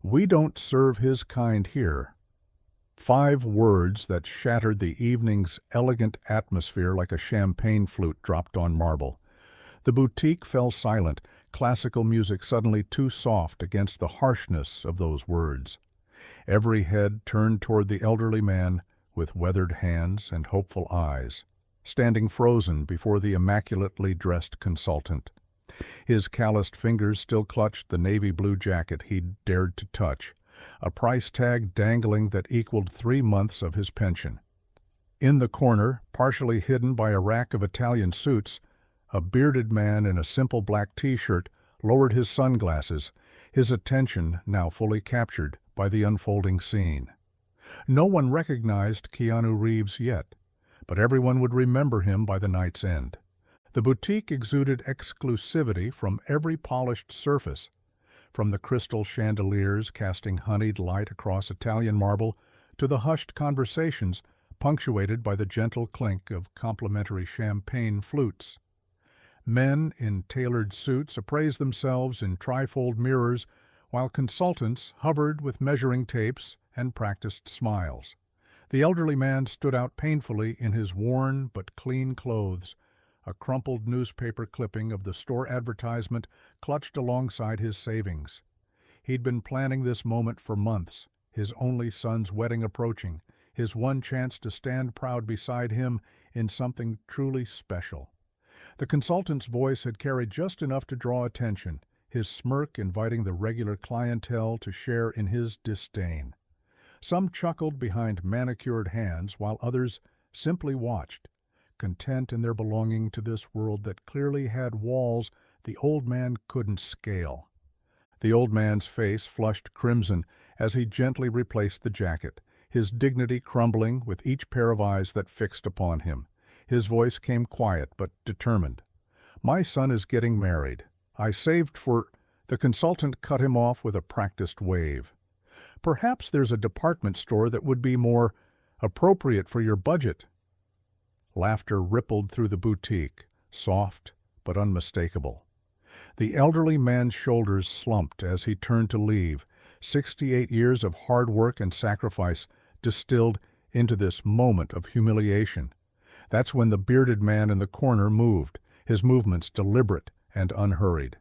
"We don't serve his kind here." 5 words that shattered the evening's elegant atmosphere like a champagne flute dropped on marble. The boutique fell silent, classical music suddenly too soft against the harshness of those words. Every head turned toward the elderly man with weathered hands and hopeful eyes, standing frozen before the immaculately dressed consultant. His calloused fingers still clutched the navy blue jacket he'd dared to touch, a price tag dangling that equaled 3 months of his pension. In the corner, partially hidden by a rack of Italian suits, a bearded man in a simple black t-shirt lowered his sunglasses, his attention now fully captured by the unfolding scene. No one recognized Keanu Reeves yet, but everyone would remember him by the night's end. The boutique exuded exclusivity from every polished surface, from the crystal chandeliers casting honeyed light across Italian marble to the hushed conversations punctuated by the gentle clink of complimentary champagne flutes. Men in tailored suits appraised themselves in trifold mirrors, while consultants hovered with measuring tapes and practiced smiles. The elderly man stood out painfully in his worn but clean clothes, a crumpled newspaper clipping of the store advertisement clutched alongside his savings. He'd been planning this moment for months, his only son's wedding approaching, his one chance to stand proud beside him in something truly special. The consultant's voice had carried just enough to draw attention, his smirk inviting the regular clientele to share in his disdain. Some chuckled behind manicured hands, while others simply watched, content in their belonging to this world that clearly had walls the old man couldn't scale. The old man's face flushed crimson as he gently replaced the jacket, his dignity crumbling with each pair of eyes that fixed upon him. His voice came quiet but determined. "My son is getting married. I saved for—" The consultant cut him off with a practiced wave. "Perhaps there's a department store that would be more appropriate for your budget." Laughter rippled through the boutique, soft but unmistakable. The elderly man's shoulders slumped as he turned to leave, 68 years of hard work and sacrifice distilled into this moment of humiliation. That's when the bearded man in the corner moved, his movements deliberate and unhurried.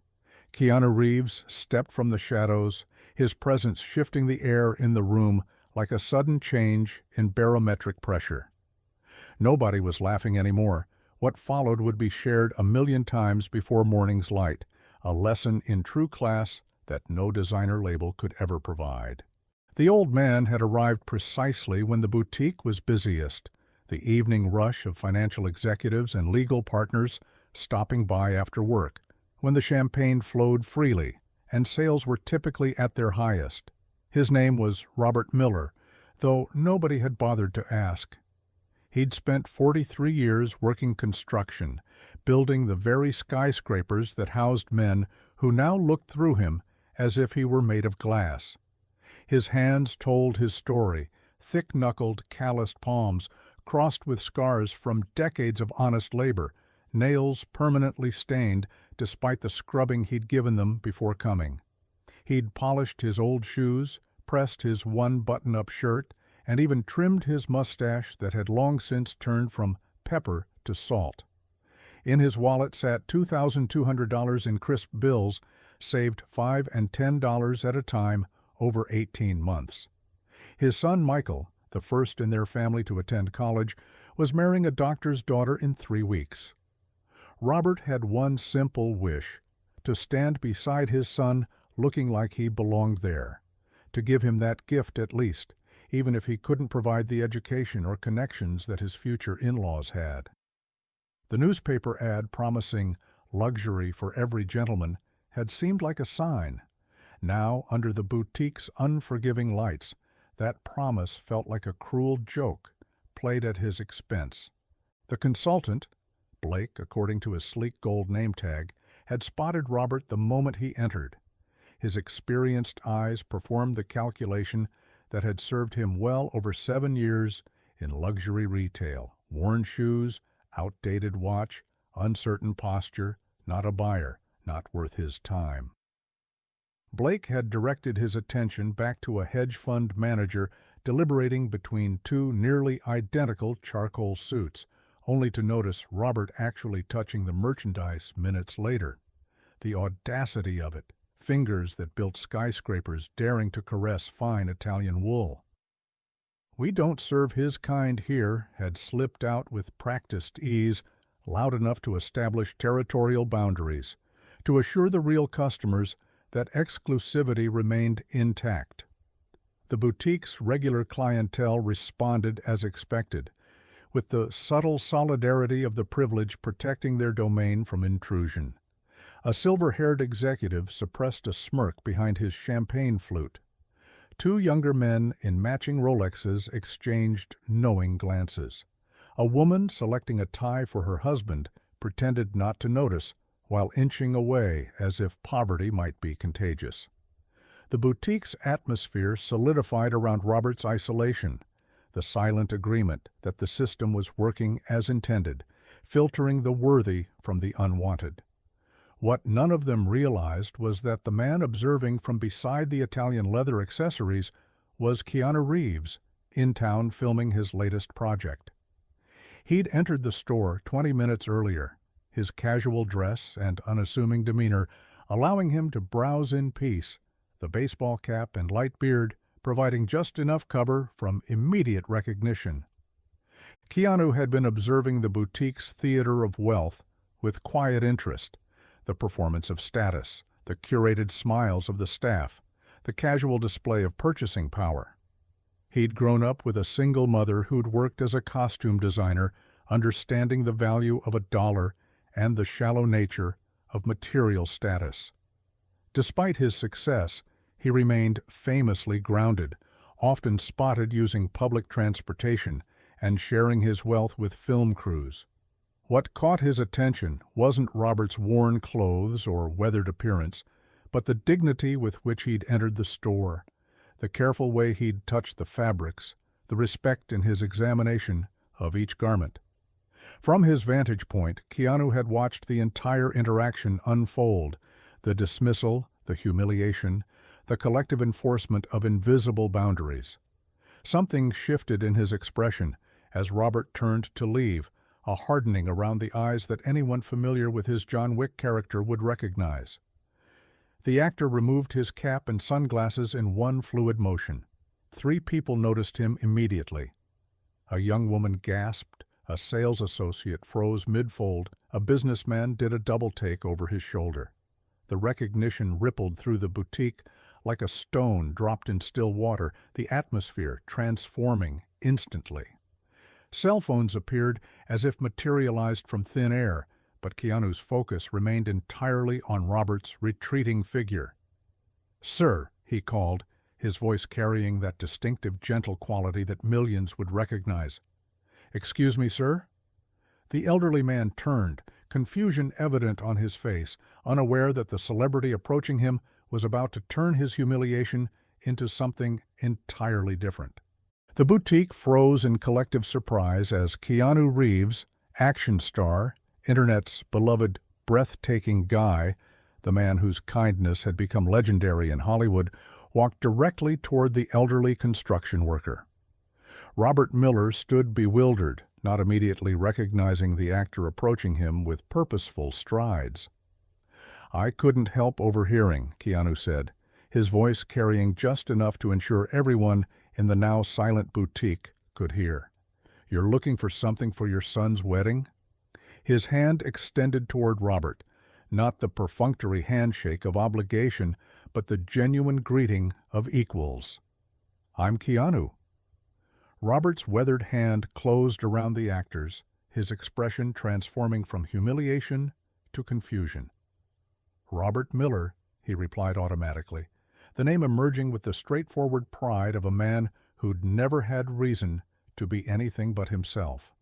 Keanu Reeves stepped from the shadows, his presence shifting the air in the room like a sudden change in barometric pressure. Nobody was laughing anymore. What followed would be shared 1,000,000 times before morning's light, a lesson in true class that no designer label could ever provide. The old man had arrived precisely when the boutique was busiest, the evening rush of financial executives and legal partners stopping by after work, when the champagne flowed freely and sales were typically at their highest. His name was Robert Miller, though nobody had bothered to ask. He'd spent 43 years working construction, building the very skyscrapers that housed men who now looked through him as if he were made of glass. His hands told his story, thick-knuckled, calloused palms crossed with scars from decades of honest labor, nails permanently stained despite the scrubbing he'd given them before coming. He'd polished his old shoes, pressed his one button-up shirt, and even trimmed his mustache that had long since turned from pepper to salt. In his wallet sat $2,200 in crisp bills, saved $5 and $10 at a time over 18 months. His son Michael, the first in their family to attend college, was marrying a doctor's daughter in 3 weeks. Robert had one simple wish, to stand beside his son looking like he belonged there, to give him that gift at least, even if he couldn't provide the education or connections that his future in-laws had. The newspaper ad promising luxury for every gentleman had seemed like a sign. Now, under the boutique's unforgiving lights, that promise felt like a cruel joke, played at his expense. The consultant, Blake, according to his sleek gold name tag, had spotted Robert the moment he entered. His experienced eyes performed the calculation that had served him well over 7 years in luxury retail. Worn shoes, outdated watch, uncertain posture, not a buyer, not worth his time. Blake had directed his attention back to a hedge fund manager deliberating between two nearly identical charcoal suits, only to notice Robert actually touching the merchandise minutes later. The audacity of it, fingers that built skyscrapers daring to caress fine Italian wool. "We don't serve his kind here," had slipped out with practiced ease, loud enough to establish territorial boundaries, to assure the real customers that exclusivity remained intact. The boutique's regular clientele responded as expected, with the subtle solidarity of the privileged protecting their domain from intrusion. A silver-haired executive suppressed a smirk behind his champagne flute. Two younger men in matching Rolexes exchanged knowing glances. A woman selecting a tie for her husband pretended not to notice, while inching away as if poverty might be contagious. The boutique's atmosphere solidified around Robert's isolation, the silent agreement that the system was working as intended, filtering the worthy from the unwanted. What none of them realized was that the man observing from beside the Italian leather accessories was Keanu Reeves, in town filming his latest project. He'd entered the store 20 minutes earlier, his casual dress and unassuming demeanor allowing him to browse in peace, the baseball cap and light beard providing just enough cover from immediate recognition. Keanu had been observing the boutique's theater of wealth with quiet interest, the performance of status, the curated smiles of the staff, the casual display of purchasing power. He'd grown up with a single mother who'd worked as a costume designer, understanding the value of a dollar and the shallow nature of material status. Despite his success, he remained famously grounded, often spotted using public transportation and sharing his wealth with film crews. What caught his attention wasn't Robert's worn clothes or weathered appearance, but the dignity with which he'd entered the store, the careful way he'd touched the fabrics, the respect in his examination of each garment. From his vantage point, Keanu had watched the entire interaction unfold, the dismissal, the humiliation, the collective enforcement of invisible boundaries. Something shifted in his expression as Robert turned to leave, a hardening around the eyes that anyone familiar with his John Wick character would recognize. The actor removed his cap and sunglasses in one fluid motion. 3 people noticed him immediately. A young woman gasped, a sales associate froze mid-fold, a businessman did a double-take over his shoulder. The recognition rippled through the boutique like a stone dropped in still water, the atmosphere transforming instantly. Cell phones appeared as if materialized from thin air, but Keanu's focus remained entirely on Robert's retreating figure. "Sir," he called, his voice carrying that distinctive gentle quality that millions would recognize. "Excuse me, sir?" The elderly man turned, confusion evident on his face, unaware that the celebrity approaching him was about to turn his humiliation into something entirely different. The boutique froze in collective surprise as Keanu Reeves, action star, Internet's beloved breathtaking guy, the man whose kindness had become legendary in Hollywood, walked directly toward the elderly construction worker. Robert Miller stood bewildered, not immediately recognizing the actor approaching him with purposeful strides. "I couldn't help overhearing," Keanu said, his voice carrying just enough to ensure everyone in the now silent boutique could hear. "You're looking for something for your son's wedding?" His hand extended toward Robert, not the perfunctory handshake of obligation, but the genuine greeting of equals. "I'm Keanu." Robert's weathered hand closed around the actor's, his expression transforming from humiliation to confusion. "Robert Miller," he replied automatically, the name emerging with the straightforward pride of a man who'd never had reason to be anything but himself.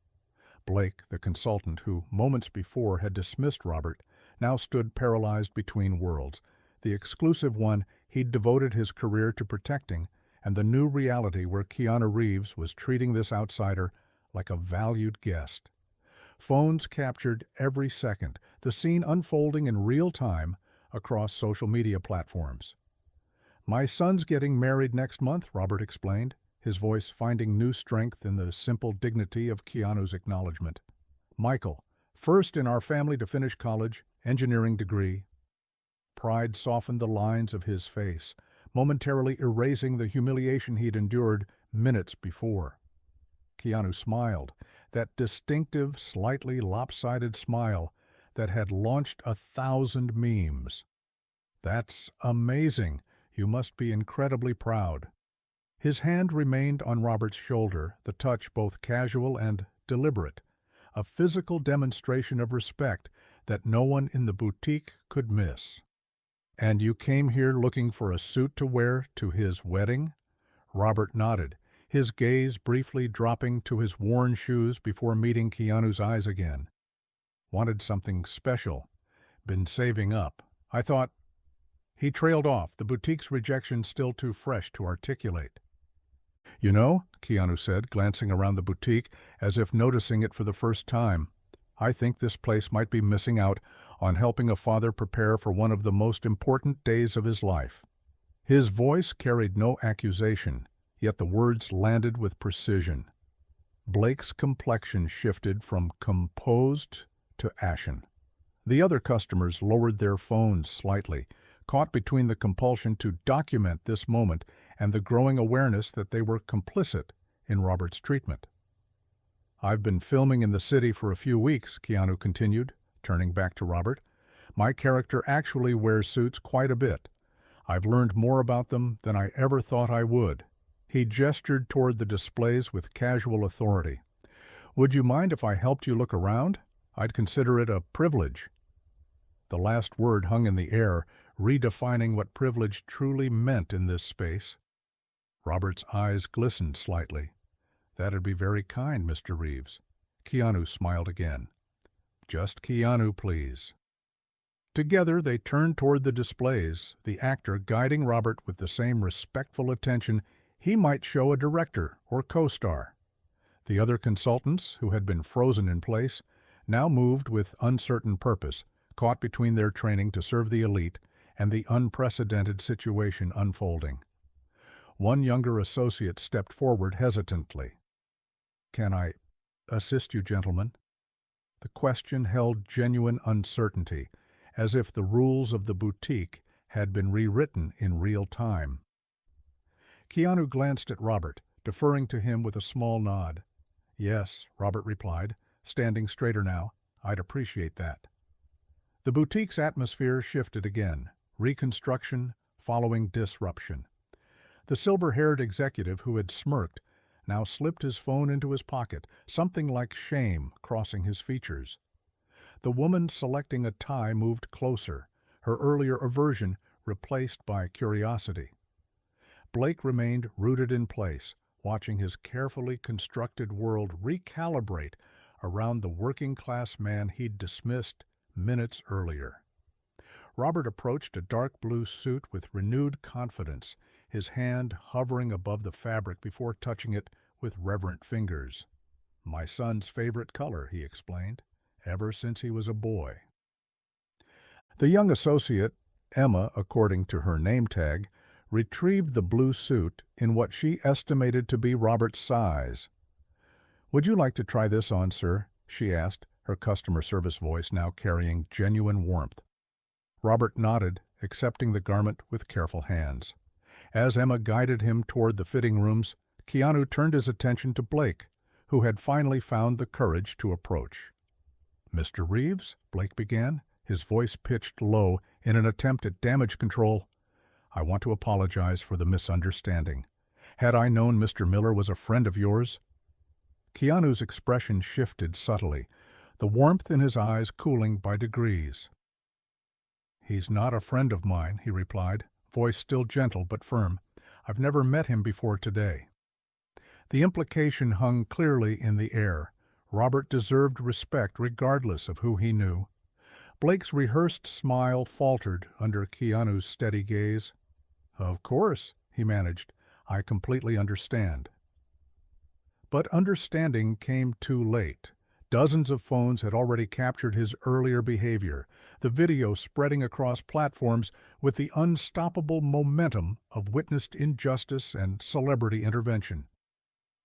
Blake, the consultant who moments before had dismissed Robert, now stood paralyzed between worlds, the exclusive one he'd devoted his career to protecting, and the new reality where Keanu Reeves was treating this outsider like a valued guest. Phones captured every second, the scene unfolding in real time across social media platforms. My son's getting married next month, Robert explained, his voice finding new strength in the simple dignity of Keanu's acknowledgement. Michael, first in our family to finish college, engineering degree. Pride softened the lines of his face, momentarily erasing the humiliation he'd endured minutes before. Keanu smiled, that distinctive, slightly lopsided smile that had launched 1,000 memes. That's amazing. You must be incredibly proud. His hand remained on Robert's shoulder, the touch both casual and deliberate, a physical demonstration of respect that no one in the boutique could miss. And you came here looking for a suit to wear to his wedding? Robert nodded, his gaze briefly dropping to his worn shoes before meeting Keanu's eyes again. Wanted something special. Been saving up. I thought... He trailed off, the boutique's rejection still too fresh to articulate. You know, Keanu said, glancing around the boutique as if noticing it for the first time, I think this place might be missing out on helping a father prepare for one of the most important days of his life. His voice carried no accusation, yet the words landed with precision. Blake's complexion shifted from composed to ashen. The other customers lowered their phones slightly, caught between the compulsion to document this moment and the growing awareness that they were complicit in Robert's treatment. I've been filming in the city for a few weeks, Keanu continued, turning back to Robert. My character actually wears suits quite a bit. I've learned more about them than I ever thought I would. He gestured toward the displays with casual authority. Would you mind if I helped you look around? I'd consider it a privilege. The last word hung in the air, redefining what privilege truly meant in this space. Robert's eyes glistened slightly. That'd be very kind, Mr. Reeves. Keanu smiled again. Just Keanu, please. Together they turned toward the displays, the actor guiding Robert with the same respectful attention he might show a director or co-star. The other consultants, who had been frozen in place, now moved with uncertain purpose, caught between their training to serve the elite and the unprecedented situation unfolding. One younger associate stepped forward hesitantly. Can I assist you, gentlemen? The question held genuine uncertainty, as if the rules of the boutique had been rewritten in real time. Keanu glanced at Robert, deferring to him with a small nod. Yes, Robert replied, standing straighter now. I'd appreciate that. The boutique's atmosphere shifted again, reconstruction following disruption. The silver-haired executive who had smirked now slipped his phone into his pocket, something like shame crossing his features. The woman selecting a tie moved closer, her earlier aversion replaced by curiosity. Blake remained rooted in place, watching his carefully constructed world recalibrate around the working-class man he'd dismissed minutes earlier. Robert approached a dark blue suit with renewed confidence, his hand hovering above the fabric before touching it with reverent fingers. My son's favorite color, he explained, ever since he was a boy. The young associate, Emma, according to her name tag, retrieved the blue suit in what she estimated to be Robert's size. Would you like to try this on, sir? She asked, her customer service voice now carrying genuine warmth. Robert nodded, accepting the garment with careful hands. As Emma guided him toward the fitting rooms, Keanu turned his attention to Blake, who had finally found the courage to approach. Mr. Reeves, Blake began, his voice pitched low in an attempt at damage control. I want to apologize for the misunderstanding. Had I known Mr. Miller was a friend of yours? Keanu's expression shifted subtly, the warmth in his eyes cooling by degrees. He's not a friend of mine, he replied, voice still gentle but firm. I've never met him before today. The implication hung clearly in the air. Robert deserved respect regardless of who he knew. Blake's rehearsed smile faltered under Keanu's steady gaze. Of course, he managed. I completely understand. But understanding came too late. Dozens of phones had already captured his earlier behavior, the video spreading across platforms with the unstoppable momentum of witnessed injustice and celebrity intervention.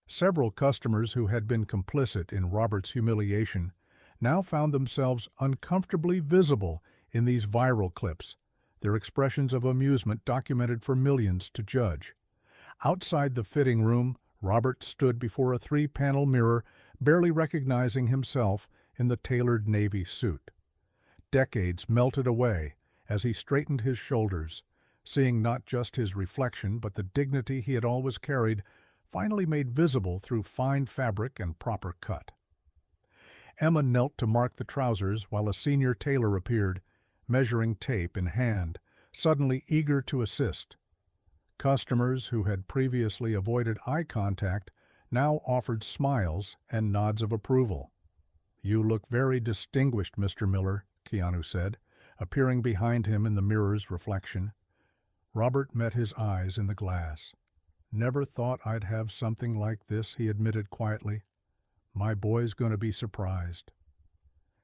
Several customers who had been complicit in Robert's humiliation now found themselves uncomfortably visible in these viral clips, their expressions of amusement documented for millions to judge. Outside the fitting room, Robert stood before a three-panel mirror, barely recognizing himself in the tailored navy suit. Decades melted away as he straightened his shoulders, seeing not just his reflection but the dignity he had always carried, finally made visible through fine fabric and proper cut. Emma knelt to mark the trousers while a senior tailor appeared, measuring tape in hand, suddenly eager to assist. Customers who had previously avoided eye contact now offered smiles and nods of approval. "You look very distinguished, Mr. Miller," Keanu said, appearing behind him in the mirror's reflection. Robert met his eyes in the glass. "Never thought I'd have something like this," he admitted quietly. "My boy's going to be surprised."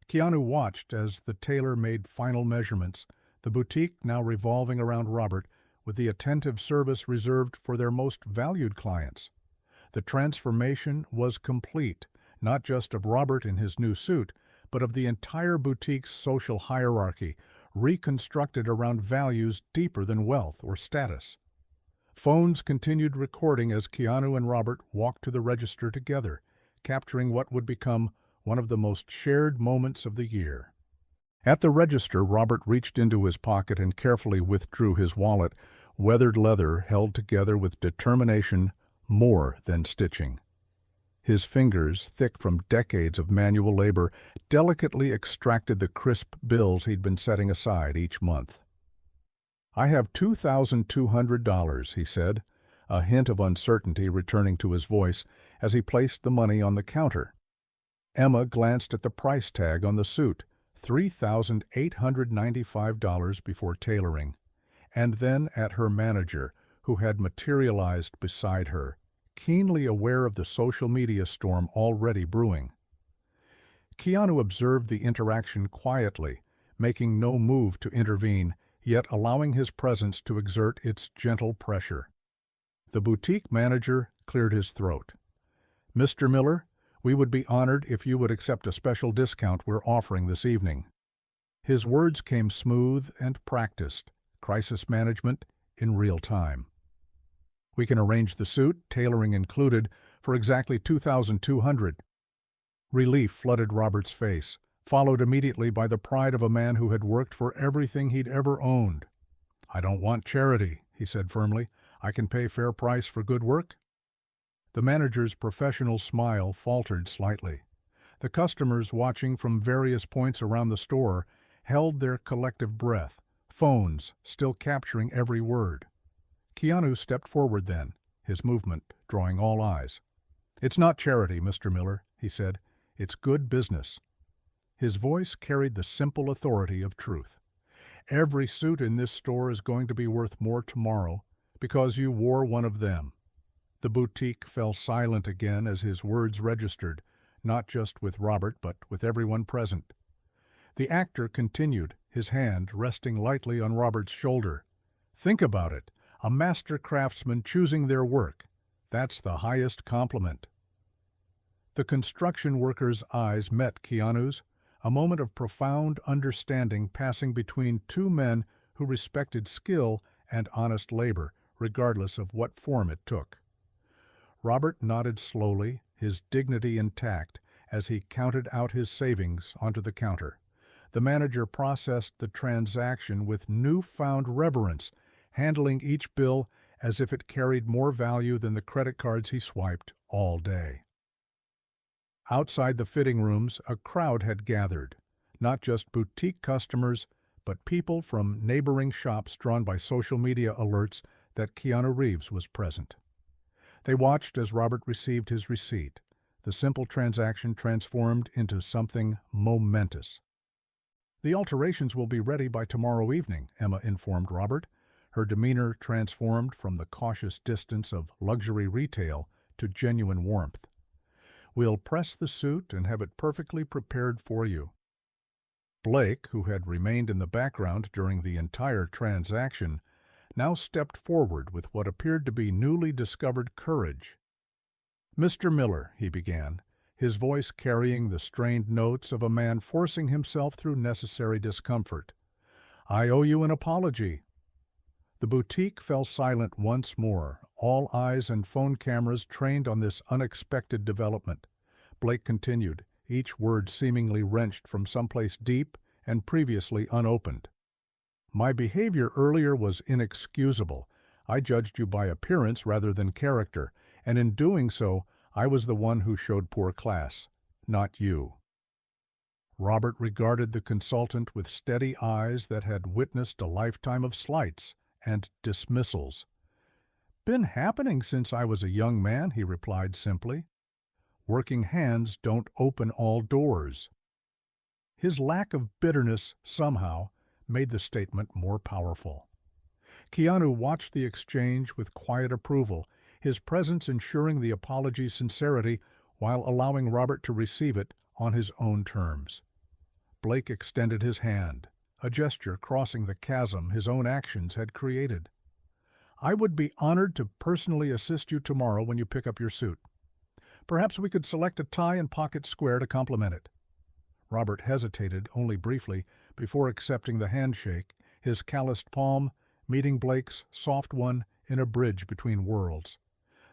Keanu watched as the tailor made final measurements, the boutique now revolving around Robert with the attentive service reserved for their most valued clients. The transformation was complete, not just of Robert in his new suit, but of the entire boutique's social hierarchy, reconstructed around values deeper than wealth or status. Phones continued recording as Keanu and Robert walked to the register together, capturing what would become one of the most shared moments of the year. At the register, Robert reached into his pocket and carefully withdrew his wallet, weathered leather held together with determination more than stitching. His fingers, thick from decades of manual labor, delicately extracted the crisp bills he'd been setting aside each month. "I have $2,200, he said, a hint of uncertainty returning to his voice as he placed the money on the counter. Emma glanced at the price tag on the suit, $3,895 before tailoring, and then at her manager, who had materialized beside her, keenly aware of the social media storm already brewing. Keanu observed the interaction quietly, making no move to intervene, yet allowing his presence to exert its gentle pressure. The boutique manager cleared his throat. "Mr. Miller, we would be honored if you would accept a special discount we're offering this evening." His words came smooth and practiced, crisis management in real time. "We can arrange the suit, tailoring included, for exactly $2,200. Relief flooded Robert's face, followed immediately by the pride of a man who had worked for everything he'd ever owned. "I don't want charity," he said firmly. "I can pay fair price for good work." The manager's professional smile faltered slightly. The customers watching from various points around the store held their collective breath, phones still capturing every word. Keanu stepped forward then, his movement drawing all eyes. "It's not charity, Mr. Miller," he said. "It's good business." His voice carried the simple authority of truth. "Every suit in this store is going to be worth more tomorrow because you wore one of them." The boutique fell silent again as his words registered, not just with Robert but with everyone present. The actor continued, his hand resting lightly on Robert's shoulder. "Think about it. A master craftsman choosing their work. That's the highest compliment." The construction worker's eyes met Keanu's, a moment of profound understanding passing between two men who respected skill and honest labor, regardless of what form it took. Robert nodded slowly, his dignity intact, as he counted out his savings onto the counter. The manager processed the transaction with newfound reverence, handling each bill as if it carried more value than the credit cards he swiped all day. Outside the fitting rooms, a crowd had gathered, not just boutique customers, but people from neighboring shops drawn by social media alerts that Keanu Reeves was present. They watched as Robert received his receipt, the simple transaction transformed into something momentous. "The alterations will be ready by tomorrow evening," Emma informed Robert, her demeanor transformed from the cautious distance of luxury retail to genuine warmth. We'll press the suit and have it perfectly prepared for you." Blake, who had remained in the background during the entire transaction, now stepped forward with what appeared to be newly discovered courage. "Mr. Miller," he began, his voice carrying the strained notes of a man forcing himself through necessary discomfort, "I owe you an apology." The boutique fell silent once more, all eyes and phone cameras trained on this unexpected development. Blake continued, each word seemingly wrenched from someplace deep and previously unopened. "My behavior earlier was inexcusable. I judged you by appearance rather than character, and in doing so, I was the one who showed poor class, not you." Robert regarded the consultant with steady eyes that had witnessed a lifetime of slights and dismissals. "Been happening since I was a young man," he replied simply. "Working hands don't open all doors." His lack of bitterness, somehow, made the statement more powerful. Keanu watched the exchange with quiet approval, his presence ensuring the apology's sincerity while allowing Robert to receive it on his own terms. Blake extended his hand, a gesture crossing the chasm his own actions had created. "I would be honored to personally assist you tomorrow when you pick up your suit. Perhaps we could select a tie and pocket square to complement it." Robert hesitated only briefly before accepting the handshake, his calloused palm meeting Blake's soft one in a bridge between worlds.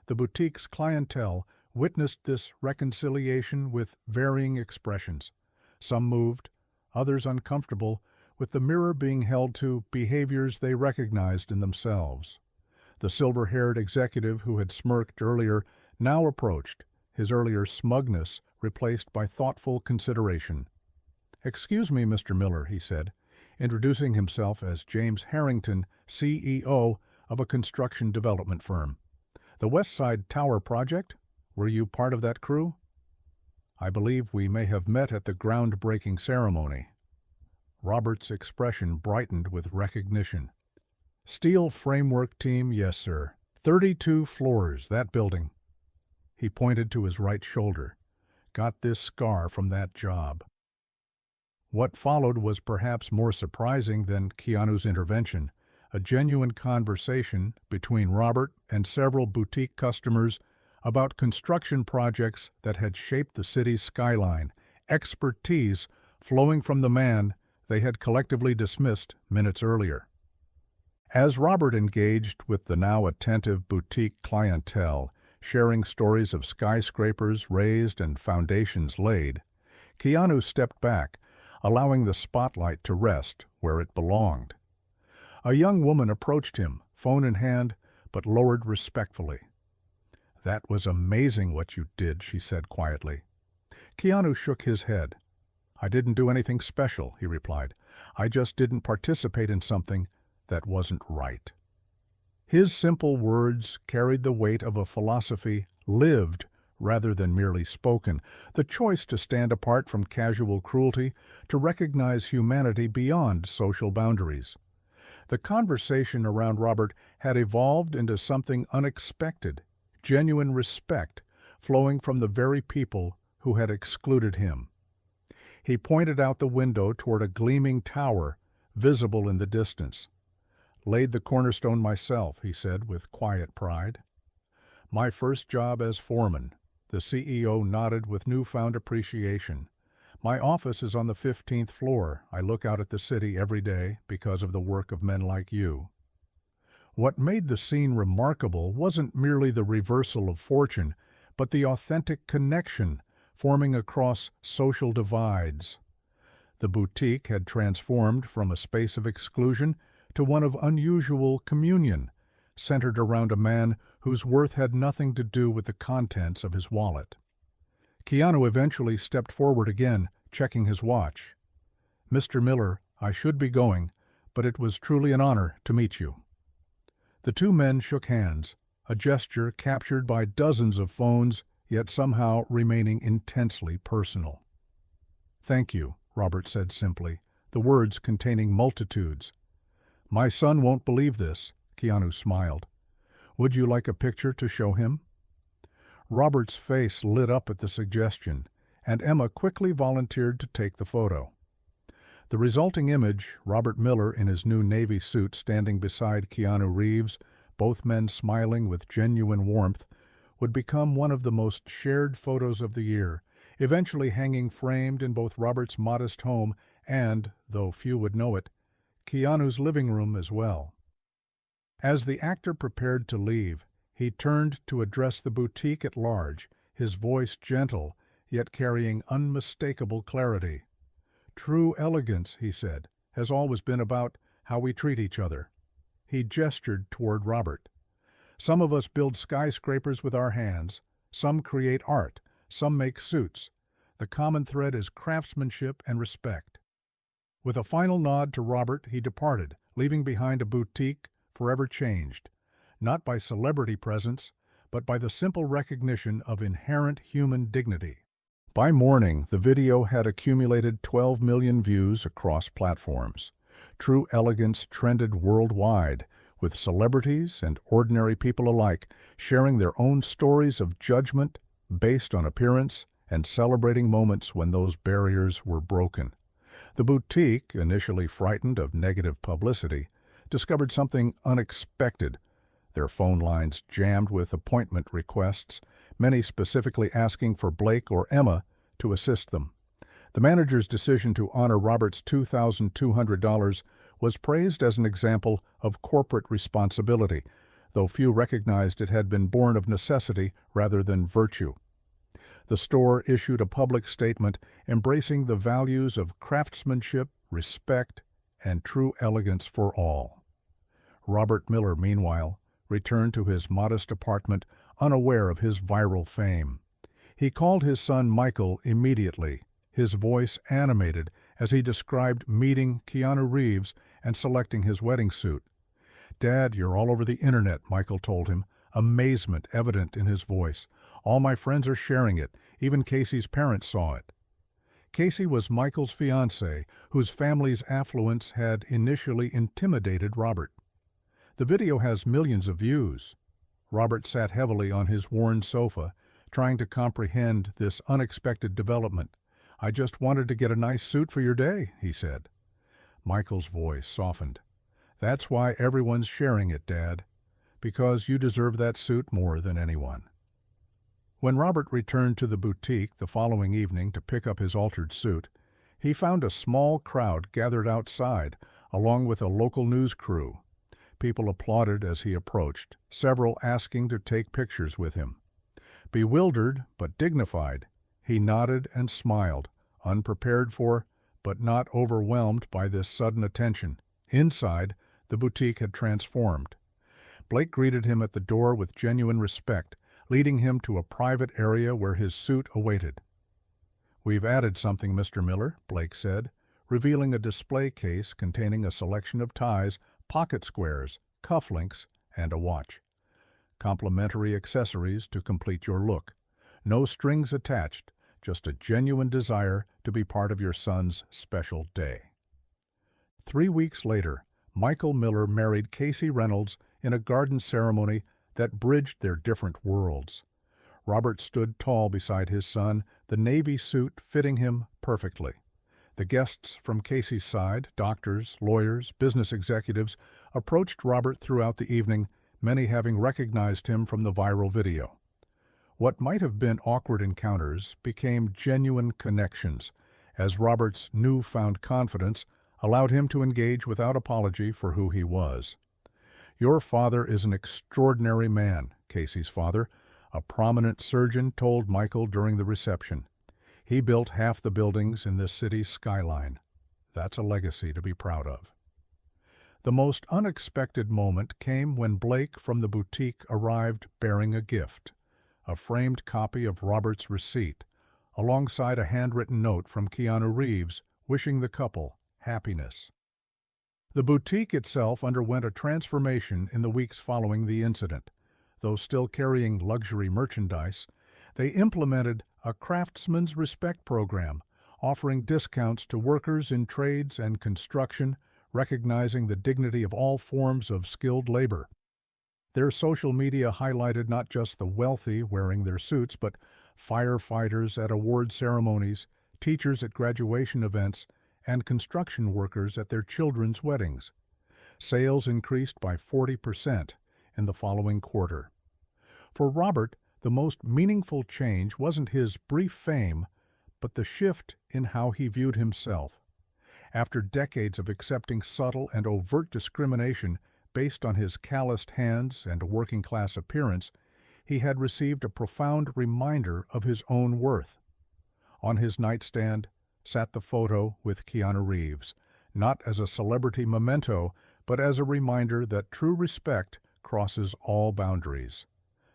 The boutique's clientele witnessed this reconciliation with varying expressions. Some moved, others uncomfortable, with the mirror being held to behaviors they recognized in themselves. The silver-haired executive who had smirked earlier now approached, his earlier smugness replaced by thoughtful consideration. "Excuse me, Mr. Miller," he said, introducing himself as James Harrington, CEO of a construction development firm. "The West Side Tower project? Were you part of that crew?" "I believe we may have met at the groundbreaking ceremony." Robert's expression brightened with recognition. "Steel framework team, yes, sir. 32 floors, that building." He pointed to his right shoulder. "Got this scar from that job." What followed was perhaps more surprising than Keanu's intervention, a genuine conversation between Robert and several boutique customers about construction projects that had shaped the city's skyline, expertise flowing from the man they had collectively dismissed minutes earlier. As Robert engaged with the now attentive boutique clientele, sharing stories of skyscrapers raised and foundations laid, Keanu stepped back, allowing the spotlight to rest where it belonged. A young woman approached him, phone in hand, but lowered respectfully. "That was amazing what you did," she said quietly. Keanu shook his head. "I didn't do anything special," he replied. "I just didn't participate in something that wasn't right." His simple words carried the weight of a philosophy lived rather than merely spoken, the choice to stand apart from casual cruelty, to recognize humanity beyond social boundaries. The conversation around Robert had evolved into something unexpected, genuine respect flowing from the very people who had excluded him. He pointed out the window toward a gleaming tower visible in the distance. "Laid the cornerstone myself," he said with quiet pride. "My first job as foreman." The CEO nodded with newfound appreciation. "My office is on the 15th floor. I look out at the city every day because of the work of men like you." What made the scene remarkable wasn't merely the reversal of fortune, but the authentic connection forming across social divides. The boutique had transformed from a space of exclusion to one of unusual communion, centered around a man whose worth had nothing to do with the contents of his wallet. Keanu eventually stepped forward again, checking his watch. "Mr. Miller, I should be going, but it was truly an honor to meet you." The two men shook hands, a gesture captured by dozens of phones, yet somehow remaining intensely personal. "Thank you," Robert said simply, the words containing multitudes. "My son won't believe this," Keanu smiled. "Would you like a picture to show him?" Robert's face lit up at the suggestion, and Emma quickly volunteered to take the photo. The resulting image, Robert Miller in his new Navy suit standing beside Keanu Reeves, both men smiling with genuine warmth, would become one of the most shared photos of the year, eventually hanging framed in both Robert's modest home and, though few would know it, Keanu's living room as well. As the actor prepared to leave, he turned to address the boutique at large, his voice gentle, yet carrying unmistakable clarity. "True elegance," he said, "has always been about how we treat each other." He gestured toward Robert. "Some of us build skyscrapers with our hands, some create art, some make suits. The common thread is craftsmanship and respect." With a final nod to Robert, he departed, leaving behind a boutique forever changed, not by celebrity presence, but by the simple recognition of inherent human dignity. By morning, the video had accumulated 12 million views across platforms. True Elegance trended worldwide, with celebrities and ordinary people alike sharing their own stories of judgment based on appearance and celebrating moments when those barriers were broken. The boutique, initially frightened of negative publicity, discovered something unexpected. Their phone lines jammed with appointment requests, many specifically asking for Blake or Emma to assist them. The manager's decision to honor Robert's $2,200 was praised as an example of corporate responsibility, though few recognized it had been born of necessity rather than virtue. The store issued a public statement embracing the values of craftsmanship, respect, and true elegance for all. Robert Miller, meanwhile, returned to his modest apartment unaware of his viral fame. He called his son Michael immediately, his voice animated as he described meeting Keanu Reeves and selecting his wedding suit. "Dad, you're all over the internet," Michael told him, amazement evident in his voice. "All my friends are sharing it. Even Casey's parents saw it." Casey was Michael's fiancée, whose family's affluence had initially intimidated Robert. The video has millions of views. Robert sat heavily on his worn sofa, trying to comprehend this unexpected development. "I just wanted to get a nice suit for your day," he said. Michael's voice softened. "That's why everyone's sharing it, Dad, because you deserve that suit more than anyone." When Robert returned to the boutique the following evening to pick up his altered suit, he found a small crowd gathered outside, along with a local news crew. People applauded as he approached, several asking to take pictures with him. Bewildered but dignified, he nodded and smiled, unprepared for, but not overwhelmed by this sudden attention. Inside, the boutique had transformed. Blake greeted him at the door with genuine respect, leading him to a private area where his suit awaited. "We've added something, Mr. Miller," Blake said, revealing a display case containing a selection of ties, pocket squares, cufflinks, and a watch. "Complimentary accessories to complete your look. No strings attached, just a genuine desire to be part of your son's special day." 3 weeks later, Michael Miller married Casey Reynolds in a garden ceremony that bridged their different worlds. Robert stood tall beside his son, the Navy suit fitting him perfectly. The guests from Casey's side, doctors, lawyers, business executives, approached Robert throughout the evening, many having recognized him from the viral video. What might have been awkward encounters became genuine connections, as Robert's newfound confidence allowed him to engage without apology for who he was. "Your father is an extraordinary man," Casey's father, a prominent surgeon, told Michael during the reception. "He built half the buildings in this city's skyline. That's a legacy to be proud of." The most unexpected moment came when Blake from the boutique arrived bearing a gift, a framed copy of Robert's receipt, alongside a handwritten note from Keanu Reeves wishing the couple happiness. The boutique itself underwent a transformation in the weeks following the incident. Though still carrying luxury merchandise, they implemented a Craftsman's Respect program, offering discounts to workers in trades and construction, recognizing the dignity of all forms of skilled labor. Their social media highlighted not just the wealthy wearing their suits, but firefighters at award ceremonies, teachers at graduation events, and construction workers at their children's weddings. Sales increased by 40% in the following quarter. For Robert, the most meaningful change wasn't his brief fame, but the shift in how he viewed himself. After decades of accepting subtle and overt discrimination based on his calloused hands and a working-class appearance, he had received a profound reminder of his own worth. On his nightstand sat the photo with Keanu Reeves, not as a celebrity memento, but as a reminder that true respect crosses all boundaries.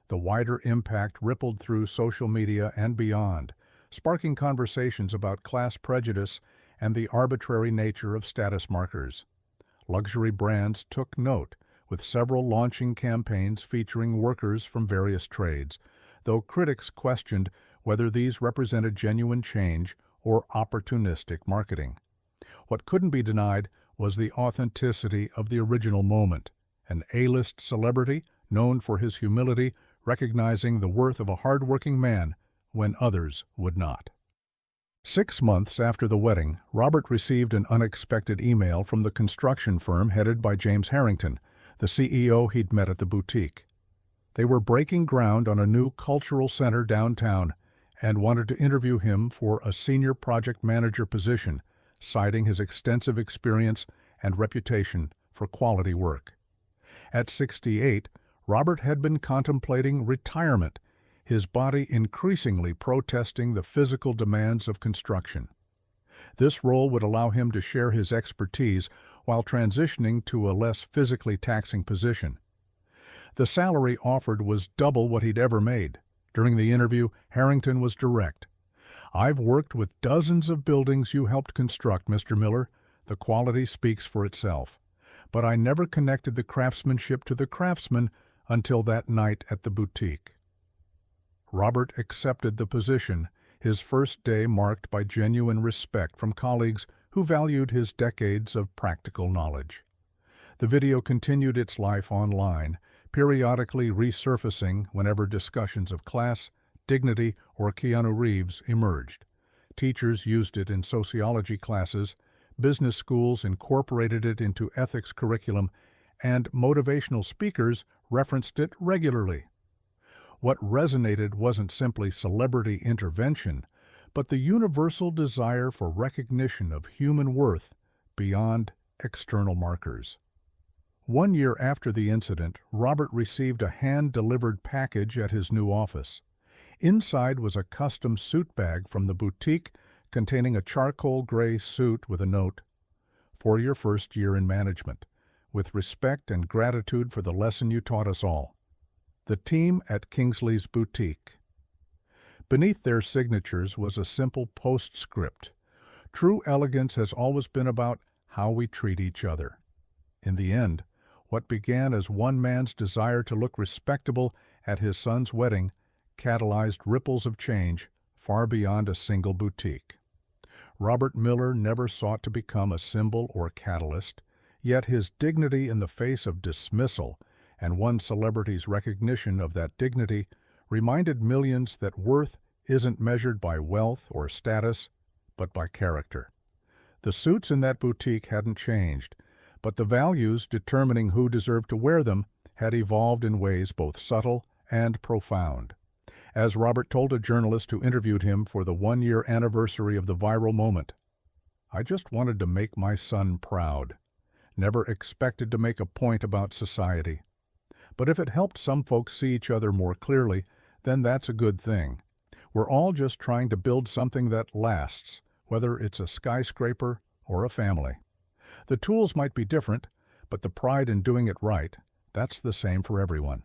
The wider impact rippled through social media and beyond, sparking conversations about class prejudice and the arbitrary nature of status markers. Luxury brands took note, with several launching campaigns featuring workers from various trades, though critics questioned whether these represented genuine change or opportunistic marketing. What couldn't be denied was the authenticity of the original moment, an A-list celebrity known for his humility, recognizing the worth of a hard-working man when others would not. 6 months after the wedding, Robert received an unexpected email from the construction firm headed by James Harrington, the CEO he'd met at the boutique. They were breaking ground on a new cultural center downtown and wanted to interview him for a senior project manager position, citing his extensive experience and reputation for quality work. At 68, Robert had been contemplating retirement, his body increasingly protesting the physical demands of construction. This role would allow him to share his expertise while transitioning to a less physically taxing position. The salary offered was double what he'd ever made. During the interview, Harrington was direct. "I've worked with dozens of buildings you helped construct, Mr. Miller. The quality speaks for itself. But I never connected the craftsmanship to the craftsman until that night at the boutique." Robert accepted the position, his first day marked by genuine respect from colleagues who valued his decades of practical knowledge. The video continued its life online, periodically resurfacing whenever discussions of class, dignity, or Keanu Reeves emerged. Teachers used it in sociology classes, business schools incorporated it into ethics curriculum, and motivational speakers referenced it regularly. What resonated wasn't simply celebrity intervention, but the universal desire for recognition of human worth beyond external markers. 1 year after the incident, Robert received a hand-delivered package at his new office. Inside was a custom suit bag from the boutique containing a charcoal gray suit with a note, "For your first year in management, with respect and gratitude for the lesson you taught us all. The team at Kingsley's Boutique." Beneath their signatures was a simple postscript. "True elegance has always been about how we treat each other." In the end, what began as one man's desire to look respectable at his son's wedding catalyzed ripples of change far beyond a single boutique. Robert Miller never sought to become a symbol or catalyst, yet his dignity in the face of dismissal and one celebrity's recognition of that dignity reminded millions that worth isn't measured by wealth or status, but by character. The suits in that boutique hadn't changed, but the values determining who deserved to wear them had evolved in ways both subtle and profound. As Robert told a journalist who interviewed him for the 1-year anniversary of the viral moment, "I just wanted to make my son proud. Never expected to make a point about society. But if it helped some folks see each other more clearly, then that's a good thing. We're all just trying to build something that lasts, whether it's a skyscraper or a family. The tools might be different, but the pride in doing it right, that's the same for everyone."